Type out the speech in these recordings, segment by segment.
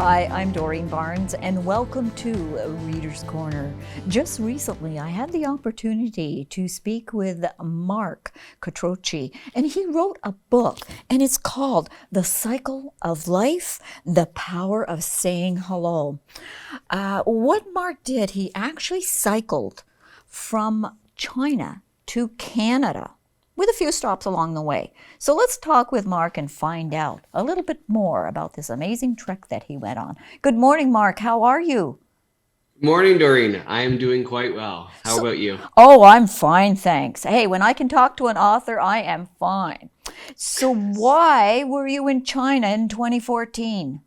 Hi, I'm Doreen Barnes, and welcome to Reader's Corner. Just recently, I had the opportunity to speak with Mark Quattrocchi, and he wrote a book, and it's called The Cycle of Life, The Power of Saying Hello. What Mark did, he actually cycled from China to Canada, with a few stops along the way. So let's talk with Mark and find out a little bit more about this amazing trek that he went on. Good morning, Mark. How are you? Morning, Doreen. I am doing quite well. How So, about you? oh, I'm fine, thanks. Hey, when I can talk to an author, I am fine. So why were you in China in 2014?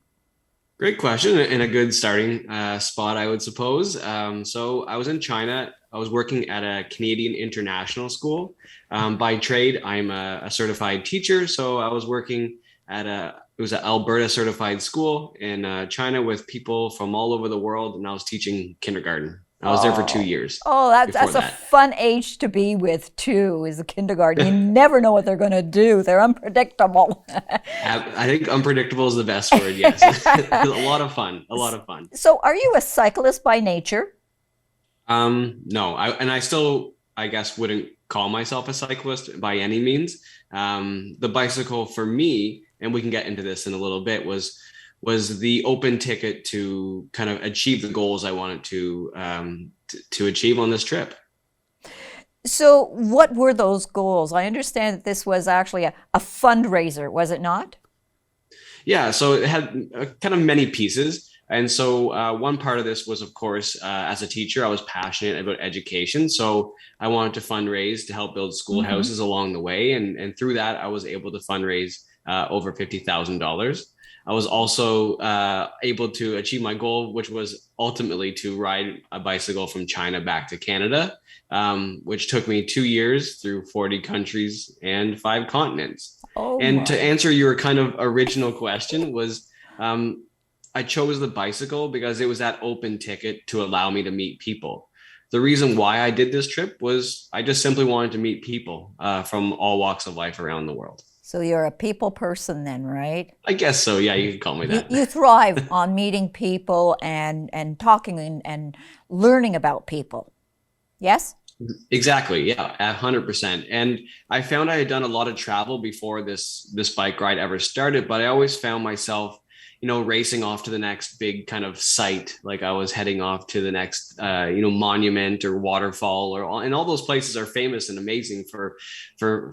Great question and a good starting spot, I would suppose. So I was in China. I was working at a Canadian international school. By trade, I'm a certified teacher. So I was working it was an Alberta certified school in China with people from all over the world, and I was teaching kindergarten. I was there for two Oh, years oh, that's before that's a that. fun age to be with too, is the kindergarten. You never know what they're going to do. They're unpredictable. I think unpredictable is the best word. Yes, a lot of fun. A lot of fun. So, are you a cyclist by nature? No, I still, I guess, wouldn't call myself a cyclist by any means. The bicycle for me, and we can get into this in a little bit, was the open ticket to kind of achieve the goals I wanted to achieve on this trip. So, what were those goals? I understand that this was actually a fundraiser, was it not? Yeah, so it had kind of many pieces. And so one part of this was, of course, as a teacher, I was passionate about education. So I wanted to fundraise to help build Hmm. schoolhouses along the way. And through that, I was able to fundraise over $50,000. I was also able to achieve my goal, which was ultimately to ride a bicycle from China back to Canada, which took me 2 years through 40 countries and 5 continents. Oh And to my. answer your kind of original question was, I chose the bicycle because it was that open ticket to allow me to meet people. The reason why I did this trip was I just simply wanted to meet people from all walks of life around the world. So, you're a people person then, right? I guess so. Yeah, you can call me You, that. you thrive on meeting people and talking and learning about people. Yes? Exactly. Yeah, 100%. And I found I had done a lot of travel before this bike ride ever started, but I always found myself, racing off to the next big kind of site. Like I was heading off to the next, monument or waterfall, and all those places are famous and amazing for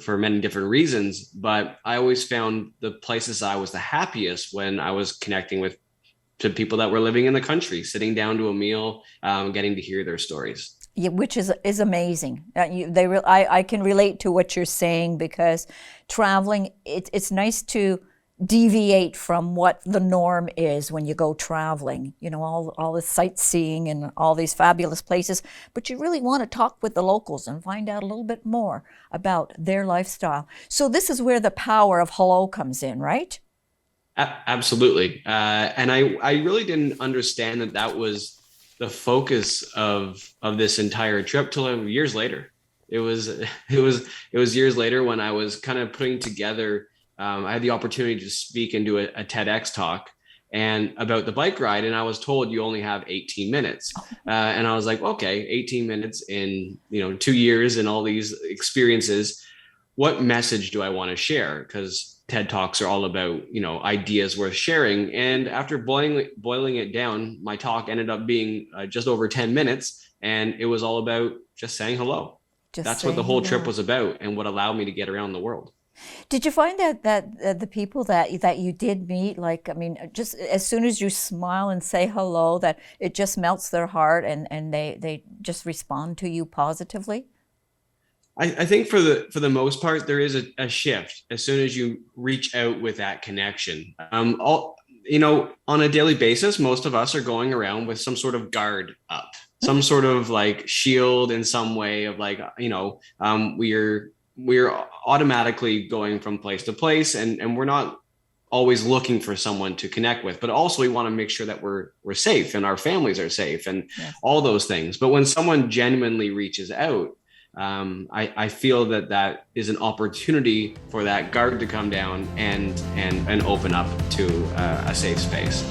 many different reasons. But I always found the places I was the happiest when I was connecting with to people that were living in the country, sitting down to a meal, getting to hear their stories. Yeah, which is amazing. I can relate to what you're saying because traveling, it's nice to deviate from what the norm is when you go traveling. You know, all this sightseeing and all these fabulous places, but you really want to talk with the locals and find out a little bit more about their lifestyle. So this is where the power of hello comes in, right? Absolutely. And I really didn't understand that that was the focus of this entire trip till years later. It was it was years later when I was kind of putting together. I had the opportunity to speak and do a TEDx talk and about the bike ride, and I was told you only have 18 minutes. And I was like, okay, 18 minutes in 2 years and all these experiences, what message do I want to share? Because TED Talks are all about, ideas worth sharing. And after boiling it down, my talk ended up being just over 10 minutes. And it was all about just saying hello. Just That's what the saying whole trip hello. was about and what allowed me to get around the world. Did you find that the people that you did meet, like, I mean, just as soon as you smile and say hello, that it just melts their heart and they just respond to you positively? I think for the most part, there is a shift as soon as you reach out with that connection. On a daily basis, most of us are going around with some sort of guard up, some sort of like shield in some way of like, we're automatically going from place to place, and we're not always looking for someone to connect with, but also we want to make sure that we're safe and our families are safe and Yes. all those things. But when someone genuinely reaches out, I feel that that is an opportunity for that guard to come down and open up to a safe space.